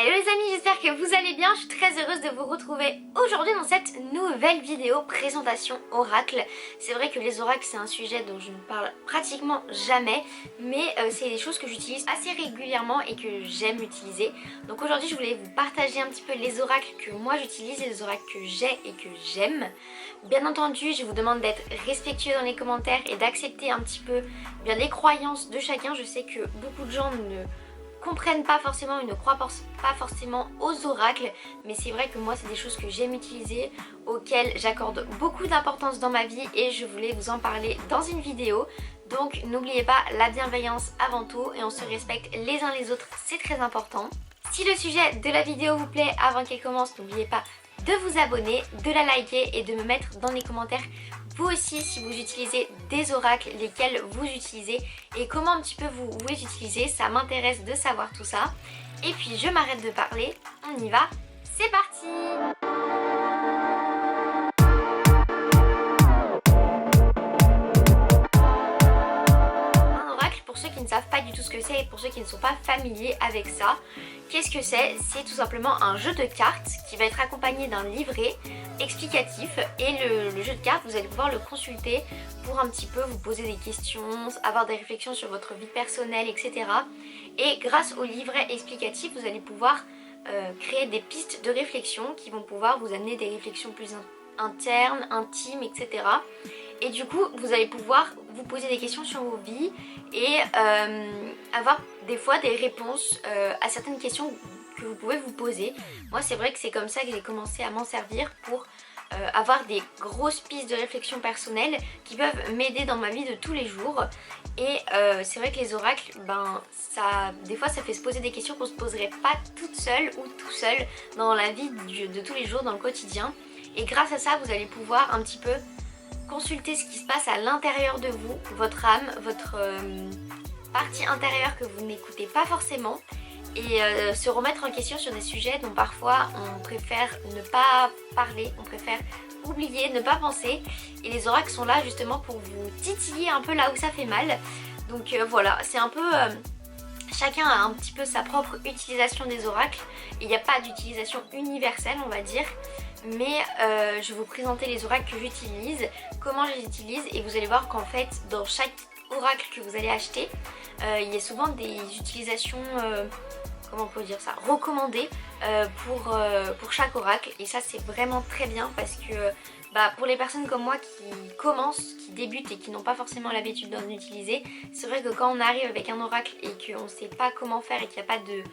Hello les amis, j'espère que vous allez bien, je suis très heureuse de vous retrouver aujourd'hui dans cette nouvelle vidéo présentation oracle. C'est vrai que les oracles c'est un sujet dont je ne parle pratiquement jamais, mais c'est des choses que j'utilise assez régulièrement et que j'aime utiliser. Donc aujourd'hui je voulais vous partager un petit peu les oracles que moi j'utilise et les oracles que j'ai et que j'aime. Bien entendu je vous demande d'être respectueux dans les commentaires et d'accepter un petit peu bien les croyances de chacun. Je sais que beaucoup de gens ne comprennent pas forcément, ils ne croient pas forcément aux oracles, mais c'est vrai que moi c'est des choses que j'aime utiliser, auxquelles j'accorde beaucoup d'importance dans ma vie et je voulais vous en parler dans une vidéo. Donc n'oubliez pas la bienveillance avant tout et on se respecte les uns les autres, c'est très important. Si le sujet de la vidéo vous plaît, avant qu'elle commence, n'oubliez pas de vous abonner, de la liker et de me mettre dans les commentaires vous aussi si vous utilisez des oracles, lesquels vous utilisez et comment un petit peu vous les utilisez, ça m'intéresse de savoir tout ça. Et puis je m'arrête de parler, on y va, c'est parti! Un oracle, pour ceux qui ne savent pas du tout ce que c'est et pour ceux qui ne sont pas familiers avec ça, qu'est-ce que c'est? C'est tout simplement un jeu de cartes qui va être accompagné d'un livret explicatif et le jeu de cartes vous allez pouvoir le consulter pour un petit peu vous poser des questions, avoir des réflexions sur votre vie personnelle, etc. Et grâce au livret explicatif vous allez pouvoir créer des pistes de réflexion qui vont pouvoir vous amener des réflexions plus internes, intimes, etc. Et du coup vous allez pouvoir vous poser des questions sur vos vies et avoir des fois des réponses à certaines questions que vous pouvez vous poser. Moi c'est vrai que c'est comme ça que j'ai commencé à m'en servir pour avoir des grosses pistes de réflexion personnelle qui peuvent m'aider dans ma vie de tous les jours. Et c'est vrai que les oracles, des fois ça fait se poser des questions qu'on ne se poserait pas toute seule ou tout seul dans la vie de tous les jours, dans le quotidien. Et grâce à ça vous allez pouvoir un petit peu consulter ce qui se passe à l'intérieur de vous, votre âme, votre partie intérieure que vous n'écoutez pas forcément et se remettre en question sur des sujets dont parfois on préfère ne pas parler, on préfère oublier, ne pas penser, et les oracles sont là justement pour vous titiller un peu là où ça fait mal. Donc voilà, c'est un peu... chacun a un petit peu sa propre utilisation des oracles, il n'y a pas d'utilisation universelle on va dire, mais je vais vous présenter les oracles que j'utilise, comment je les utilise, et vous allez voir qu'en fait dans chaque oracle que vous allez acheter, il y a souvent des utilisations, comment on peut dire ça, recommandées pour chaque oracle, et ça c'est vraiment très bien parce que pour les personnes comme moi qui commencent, qui débutent et qui n'ont pas forcément l'habitude d'en utiliser, c'est vrai que quand on arrive avec un oracle et qu'on ne sait pas comment faire et qu'il n'y a pas de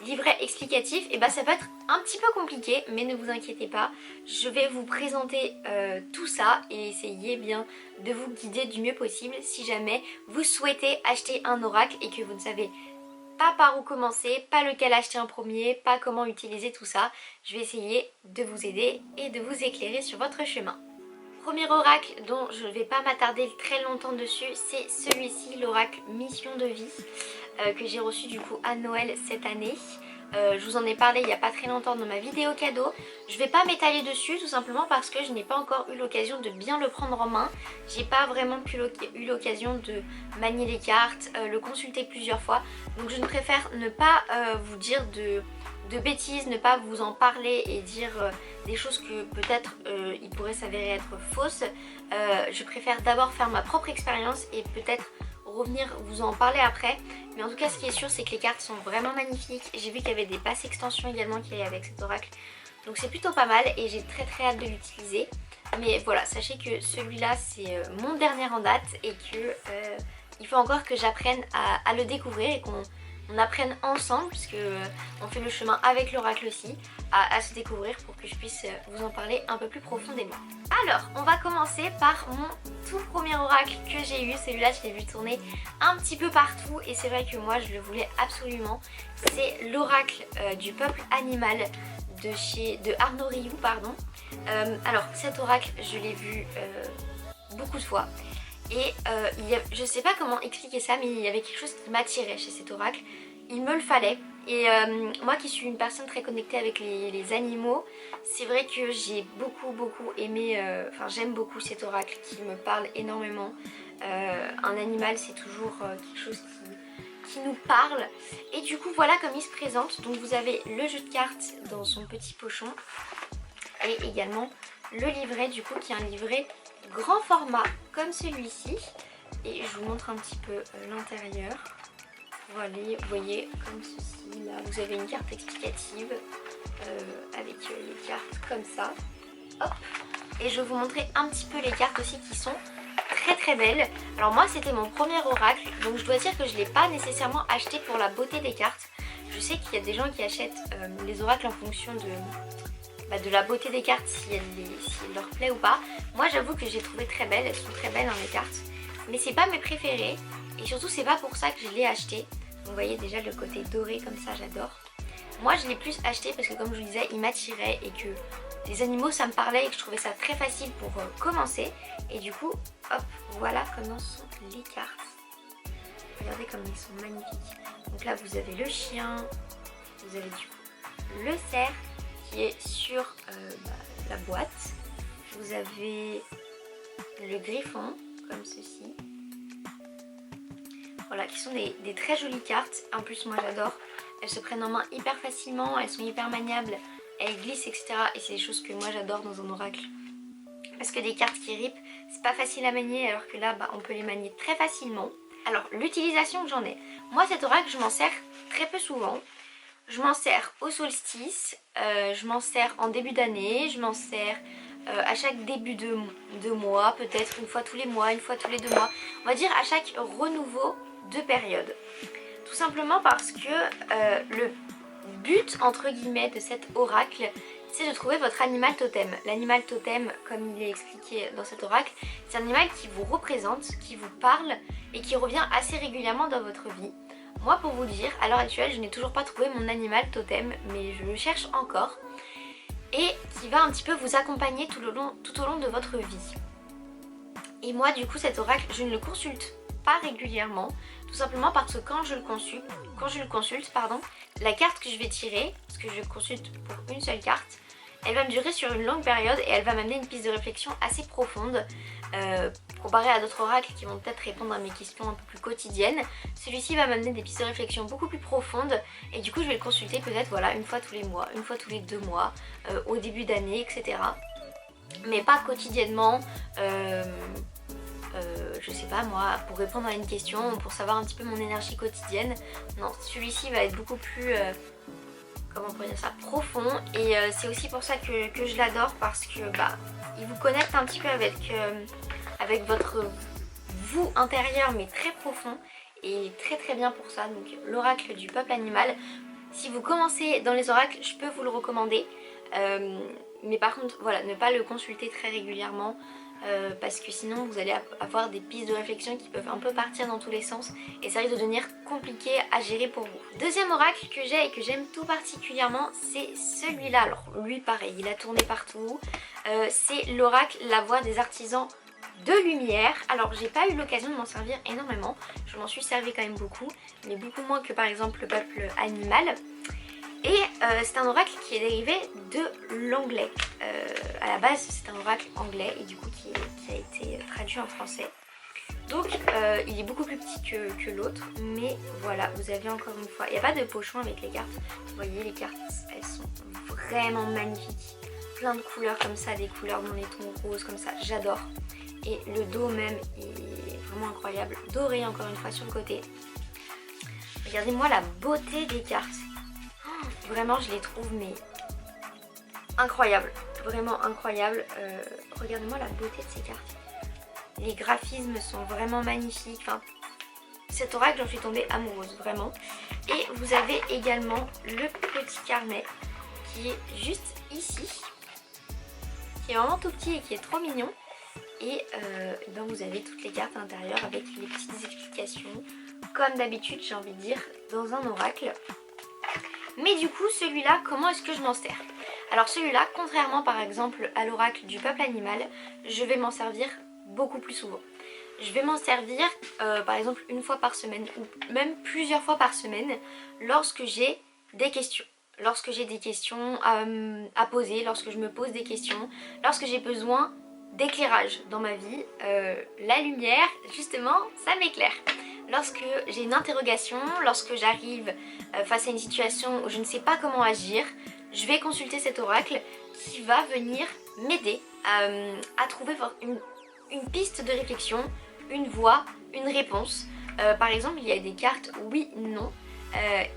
livret explicatif, et ça peut être un petit peu compliqué, mais ne vous inquiétez pas, je vais vous présenter tout ça et essayer bien de vous guider du mieux possible si jamais vous souhaitez acheter un oracle et que vous ne savez pas par où commencer, pas lequel acheter en premier, pas comment utiliser tout ça. Je vais essayer de vous aider et de vous éclairer sur votre chemin. Premier oracle dont je ne vais pas m'attarder très longtemps dessus, c'est celui-ci, l'oracle Mission de vie, que j'ai reçu du coup à Noël cette année. Je vous en ai parlé il n'y a pas très longtemps dans ma vidéo cadeau. Je vais pas m'étaler dessus tout simplement parce que je n'ai pas encore eu l'occasion de bien le prendre en main. J'ai pas vraiment eu l'occasion de manier les cartes, le consulter plusieurs fois. Donc je ne préfère ne pas vous dire de bêtises, ne pas vous en parler et dire des choses que peut-être il pourrait s'avérer être fausses. Je préfère d'abord faire ma propre expérience et peut-être revenir vous en parler après, mais en tout cas ce qui est sûr c'est que les cartes sont vraiment magnifiques. J'ai vu qu'il y avait des passes extensions également qui allaient avec cet oracle, donc c'est plutôt pas mal et j'ai très hâte de l'utiliser. Mais voilà, sachez que celui-là c'est mon dernier en date et que il faut encore que j'apprenne à le découvrir et qu'on apprenne ensemble, puisque on fait le chemin avec l'oracle aussi, à se découvrir pour que je puisse vous en parler un peu plus profondément. Alors, on va commencer par mon tout premier oracle que j'ai eu. Celui-là, je l'ai vu tourner un petit peu partout et c'est vrai que moi, je le voulais absolument. C'est l'oracle du peuple animal de Arnaud Rioux, pardon. Alors, cet oracle, je l'ai vu beaucoup de fois. Et je sais pas comment expliquer ça, mais il y avait quelque chose qui m'attirait chez cet oracle. Il me le fallait. Et moi qui suis une personne très connectée avec les animaux, c'est vrai que j'ai beaucoup aimé, j'aime beaucoup cet oracle qui me parle énormément. Un animal c'est toujours quelque chose qui nous parle. Et du coup voilà comme il se présente. Donc vous avez le jeu de cartes dans son petit pochon et également le livret du coup qui est un livret grand format comme celui-ci. Et je vous montre un petit peu l'intérieur. Voilà, vous voyez comme ceci, là vous avez une carte explicative avec les cartes comme ça. Hop. Et je vais vous montrer un petit peu les cartes aussi qui sont très belles. Alors moi c'était mon premier oracle, donc je dois dire que je ne l'ai pas nécessairement acheté pour la beauté des cartes. Je sais qu'il y a des gens qui achètent les oracles en fonction de la beauté des cartes, si elle leur plaît ou pas. Moi j'avoue que j'ai trouvé très belles, elles sont très belles les cartes. Mais c'est pas mes préférées et surtout c'est pas pour ça que je l'ai acheté. Vous voyez déjà le côté doré comme ça, j'adore. Moi je l'ai plus acheté parce que comme je vous disais il m'attirait et que les animaux ça me parlait et que je trouvais ça très facile pour commencer. Et du coup hop, voilà comment sont les cartes. Regardez comme ils sont magnifiques. Donc là vous avez le chien, vous avez du coup le cerf qui est sur la boîte. Vous avez le griffon comme ceci. Voilà, qui sont des très jolies cartes. En plus moi j'adore. Elles se prennent en main hyper facilement, elles sont hyper maniables, elles glissent, etc. Et c'est des choses que moi j'adore dans un oracle. Parce que des cartes qui ripent, c'est pas facile à manier, alors que là on peut les manier très facilement. Alors l'utilisation que j'en ai. Moi cet oracle je m'en sers très peu souvent. Je m'en sers au solstice, je m'en sers en début d'année, je m'en sers à chaque début de mois, peut-être une fois tous les mois, une fois tous les 2 mois. On va dire à chaque renouveau de période. Tout simplement parce que le but entre guillemets de cet oracle, c'est de trouver votre animal totem. L'animal totem, comme il est expliqué dans cet oracle, c'est un animal qui vous représente, qui vous parle et qui revient assez régulièrement dans votre vie. Moi pour vous dire, à l'heure actuelle je n'ai toujours pas trouvé mon animal totem, mais je le cherche encore. Et qui va un petit peu vous accompagner tout au long de votre vie. Et moi du coup cet oracle je ne le consulte pas régulièrement, tout simplement parce que quand je le consulte, la carte que je vais tirer, parce que je le consulte pour une seule carte, elle va me durer sur une longue période et elle va m'amener une piste de réflexion assez profonde comparé à d'autres oracles qui vont peut-être répondre à mes questions un peu plus quotidiennes. Celui-ci va m'amener des pistes de réflexion beaucoup plus profondes et du coup je vais le consulter peut-être voilà, une fois tous les mois, une fois tous les 2 mois, au début d'année, etc. Mais pas quotidiennement, je sais pas moi, pour répondre à une question, pour savoir un petit peu mon énergie quotidienne. Non, celui-ci va être beaucoup plus... comment on pourrait dire ça, profond, et c'est aussi pour ça que je l'adore, parce que il vous connecte un petit peu avec votre vous intérieur, mais très profond, et très bien pour ça. Donc l'oracle du peuple animal, si vous commencez dans les oracles, je peux vous le recommander, mais par contre voilà, ne pas le consulter très régulièrement, parce que sinon vous allez avoir des pistes de réflexion qui peuvent un peu partir dans tous les sens et ça risque de devenir compliqué à gérer pour vous. Deuxième oracle que j'ai et que j'aime tout particulièrement, c'est celui-là. Alors lui pareil, il a tourné partout, c'est l'oracle La Voix des Artisans de Lumière. Alors j'ai pas eu l'occasion de m'en servir énormément, je m'en suis servi quand même beaucoup, mais beaucoup moins que par exemple le peuple animal. Et c'est un oracle qui est dérivé de l'anglais. À la base c'est un oracle anglais et du coup qui a été traduit en français. Donc il est beaucoup plus petit que l'autre, mais voilà, vous avez encore une fois, il n'y a pas de pochon avec les cartes. Vous voyez les cartes, elles sont vraiment magnifiques. Plein de couleurs comme ça, des couleurs dans les tons roses comme ça, j'adore. Et le dos même est vraiment incroyable, doré encore une fois sur le côté. Regardez-moi la beauté des cartes. Vraiment je les trouve mais incroyables, vraiment incroyables. Regardez-moi la beauté de ces cartes. Les graphismes sont vraiment magnifiques. Enfin, cet oracle j'en suis tombée amoureuse vraiment. Et vous avez également le petit carnet qui est juste ici, qui est vraiment tout petit et qui est trop mignon. Et ben vous avez toutes les cartes à l'intérieur avec les petites explications, comme d'habitude j'ai envie de dire dans un oracle. Mais du coup celui-là, comment est-ce que je m'en sers? Alors celui-là, contrairement par exemple à l'oracle du peuple animal, je vais m'en servir beaucoup plus souvent. Je vais m'en servir par exemple une fois par semaine ou même plusieurs fois par semaine lorsque j'ai des questions. Lorsque j'ai des questions à poser, lorsque je me pose des questions, lorsque j'ai besoin d'éclairage dans ma vie. La lumière, justement, ça m'éclaire. Lorsque j'ai une interrogation, lorsque j'arrive face à une situation où je ne sais pas comment agir, je vais consulter cet oracle qui va venir m'aider à trouver une piste de réflexion, une voie, une réponse. Par exemple, il y a des cartes oui, non,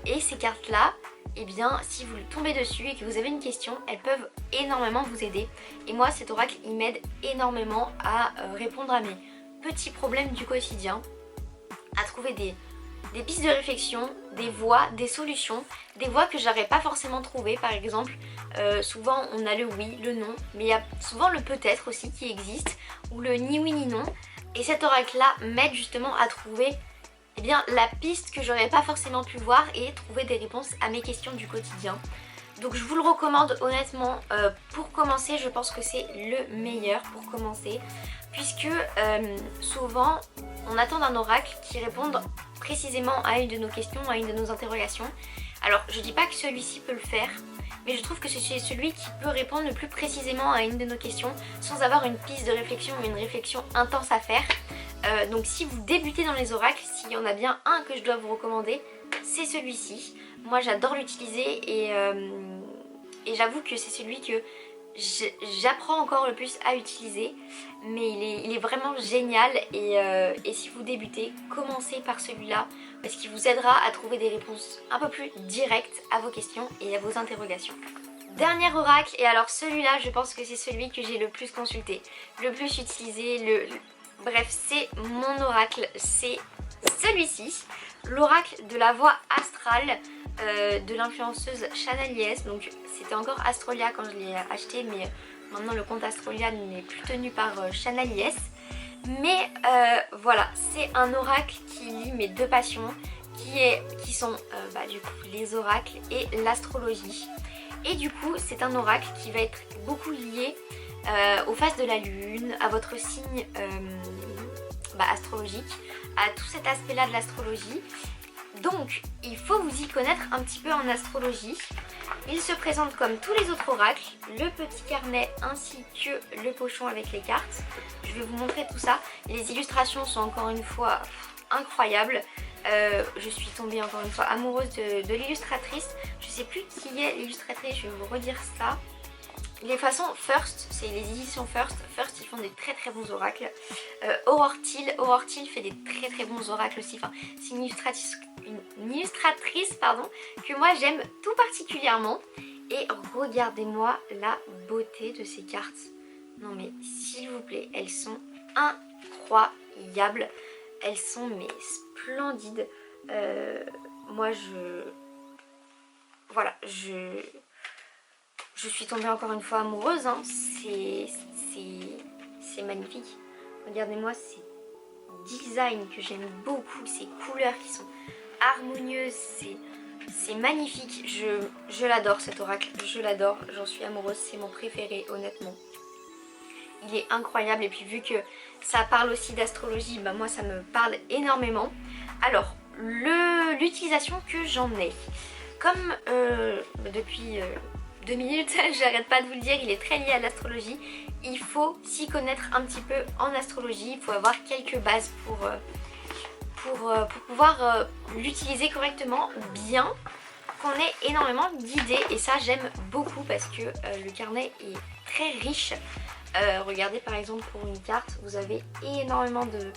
et ces cartes-là, eh bien, si vous tombez dessus et que vous avez une question, elles peuvent énormément vous aider. Et moi, cet oracle, il m'aide énormément à répondre à mes petits problèmes du quotidien, à trouver des pistes de réflexion, des voies, des solutions, des voies que j'aurais pas forcément trouvées. Par exemple, souvent on a le oui, le non, mais il y a souvent le peut-être aussi qui existe, ou le ni oui ni non. Et cet oracle-là m'aide justement à trouver eh bien, la piste que j'aurais pas forcément pu voir et trouver des réponses à mes questions du quotidien. Donc je vous le recommande honnêtement. Pour commencer, je pense que c'est le meilleur pour commencer, puisque souvent on attend d'un oracle qui réponde précisément à une de nos questions, à une de nos interrogations. Alors je dis pas que celui-ci peut le faire, mais je trouve que c'est celui qui peut répondre le plus précisément à une de nos questions sans avoir une piste de réflexion ou une réflexion intense à faire. Donc si vous débutez dans les oracles, s'il y en a bien un que je dois vous recommander, c'est celui-ci. Moi j'adore l'utiliser et j'avoue que c'est celui que j'apprends encore le plus à utiliser, mais il est vraiment génial. Et si vous débutez, commencez par celui-là parce qu'il vous aidera à trouver des réponses un peu plus directes à vos questions et à vos interrogations. Dernier oracle, et alors celui-là je pense que c'est celui que j'ai le plus consulté, le plus utilisé, bref c'est mon oracle, c'est celui-ci, l'oracle de la voix astrale de l'influenceuse Shana Lies. Donc c'était encore Astrolia quand je l'ai acheté, mais maintenant le compte Astrolia n'est plus tenu par Shana Lies. Mais voilà, c'est un oracle qui lie mes deux passions, qui sont du coup les oracles et l'astrologie. Et du coup c'est un oracle qui va être beaucoup lié aux phases de la lune, à votre signe astrologique, à tout cet aspect là de l'astrologie. Donc il faut vous y connaître un petit peu en astrologie. Il se présente comme tous les autres oracles, le petit carnet ainsi que le pochon avec les cartes. Je vais vous montrer tout ça. Les illustrations sont encore une fois incroyables. Je suis tombée encore une fois amoureuse de l'illustratrice. Je sais plus qui est l'illustratrice, je vais vous redire ça. Les façons First, c'est les éditions First. First, ils font des très très bons oracles. Aurore Till fait des très très bons oracles aussi. Enfin, c'est une illustratrice que moi j'aime tout particulièrement. Et regardez-moi la beauté de ces cartes. Non mais s'il vous plaît, elles sont incroyables. Elles sont mais splendides. Moi je suis tombée encore une fois amoureuse, hein. C'est magnifique. Regardez-moi ces designs que j'aime beaucoup, ces couleurs qui sont harmonieuses, c'est magnifique. Je l'adore cet oracle, je l'adore, j'en suis amoureuse, c'est mon préféré honnêtement. Il est incroyable et puis vu que ça parle aussi d'astrologie, moi ça me parle énormément. Alors l'utilisation que j'en ai, comme depuis 2 minutes, j'arrête pas de vous le dire, il est très lié à l'astrologie. Il faut s'y connaître un petit peu en astrologie, il faut avoir quelques bases pour pouvoir l'utiliser correctement, bien, qu'on ait énormément d'idées. Et ça j'aime beaucoup parce que le carnet est très riche. Regardez par exemple pour une carte, vous avez énormément de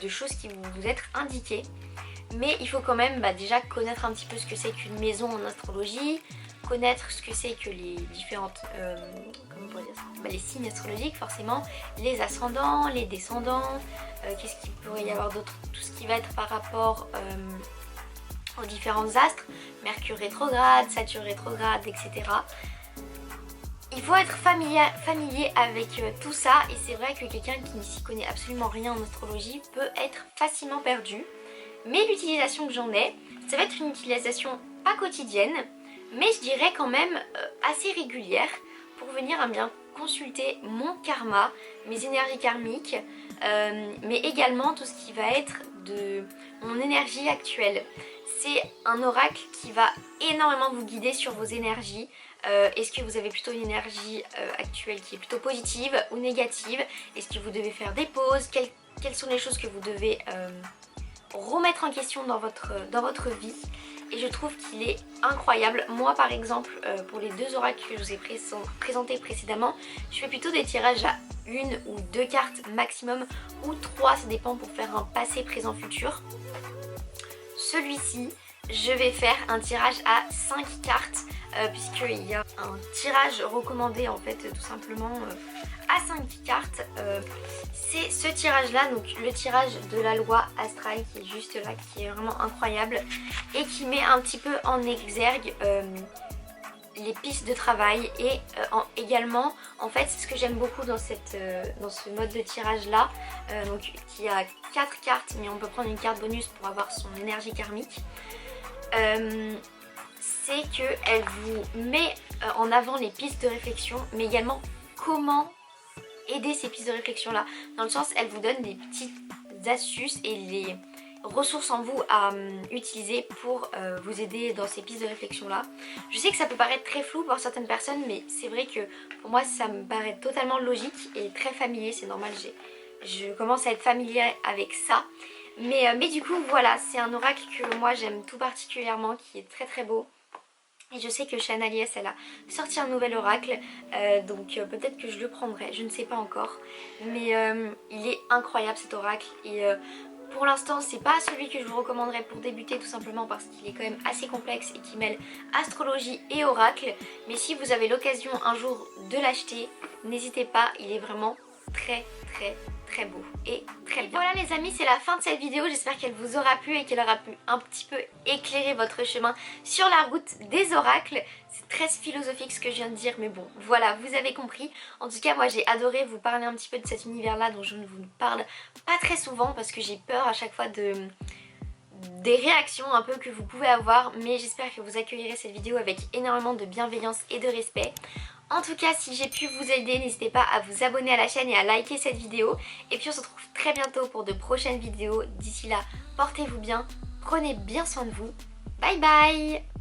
choses qui vont vous être indiquées. Mais il faut quand même déjà connaître un petit peu ce que c'est qu'une maison en astrologie, connaître ce que c'est que les différentes comment on pourrait dire ça, les signes astrologiques forcément, les ascendants, les descendants, qu'est-ce qu'il pourrait y avoir d'autre, tout ce qui va être par rapport aux différents astres, Mercure rétrograde, Saturne rétrograde, etc. Il faut être familier avec tout ça, et c'est vrai que quelqu'un qui ne s'y connaît absolument rien en astrologie peut être facilement perdu. Mais l'utilisation que j'en ai, ça va être une utilisation pas quotidienne, mais je dirais quand même assez régulière. pour venir bien consulter mon karma, mes énergies karmiques, mais également tout ce qui va être de mon énergie actuelle. C'est un oracle qui va énormément vous guider sur vos énergies. Est-ce que vous avez plutôt une énergie actuelle qui est plutôt positive ou négative? Est-ce que vous devez faire des pauses? Quelles sont les choses que vous devez remettre en question dans votre vie? Et je trouve qu'il est incroyable. Moi par exemple, pour les 2 oracles que je vous ai présentés précédemment, je fais plutôt des tirages à 1 ou 2 cartes maximum, ou 3, ça dépend, pour faire un passé, présent, futur. Celui-ci, je vais faire un tirage à 5 cartes, puisqu'il y a un tirage recommandé en fait tout simplement à 5 cartes. C'est ce tirage là, donc le tirage de la loi astrale qui est juste là, qui est vraiment incroyable et qui met un petit peu en exergue les pistes de travail et également en fait c'est ce que j'aime beaucoup dans ce mode de tirage là, donc qui a 4 cartes, mais on peut prendre une carte bonus pour avoir son énergie karmique. C'est qu'elle vous met en avant les pistes de réflexion, mais également comment aider ces pistes de réflexion là, dans le sens elle vous donne des petites astuces et les ressources en vous à utiliser pour vous aider dans ces pistes de réflexion là. Je sais que ça peut paraître très flou pour certaines personnes, mais c'est vrai que pour moi ça me paraît totalement logique et très familier, c'est normal, je commence à être familière avec ça. Mais du coup voilà, c'est un oracle que moi j'aime tout particulièrement, qui est très très beau. Et je sais que Shana Lies, elle a sorti un nouvel oracle, donc peut-être que je le prendrai, je ne sais pas encore. Mais il est incroyable cet oracle et pour l'instant c'est pas celui que je vous recommanderais pour débuter, tout simplement parce qu'il est quand même assez complexe et qui mêle astrologie et oracle. Mais si vous avez l'occasion un jour de l'acheter, n'hésitez pas, il est vraiment très beau et très bien. Voilà les amis, c'est la fin de cette vidéo, j'espère qu'elle vous aura plu et qu'elle aura pu un petit peu éclairer votre chemin sur la route des oracles. C'est très philosophique ce que je viens de dire, mais bon voilà, vous avez compris. En tout cas moi j'ai adoré vous parler un petit peu de cet univers là dont je ne vous parle pas très souvent parce que j'ai peur à chaque fois des réactions un peu que vous pouvez avoir, mais j'espère que vous accueillerez cette vidéo avec énormément de bienveillance et de respect. En tout cas, si j'ai pu vous aider, n'hésitez pas à vous abonner à la chaîne et à liker cette vidéo. Et puis on se retrouve très bientôt pour de prochaines vidéos. D'ici là, portez-vous bien, prenez bien soin de vous. Bye bye!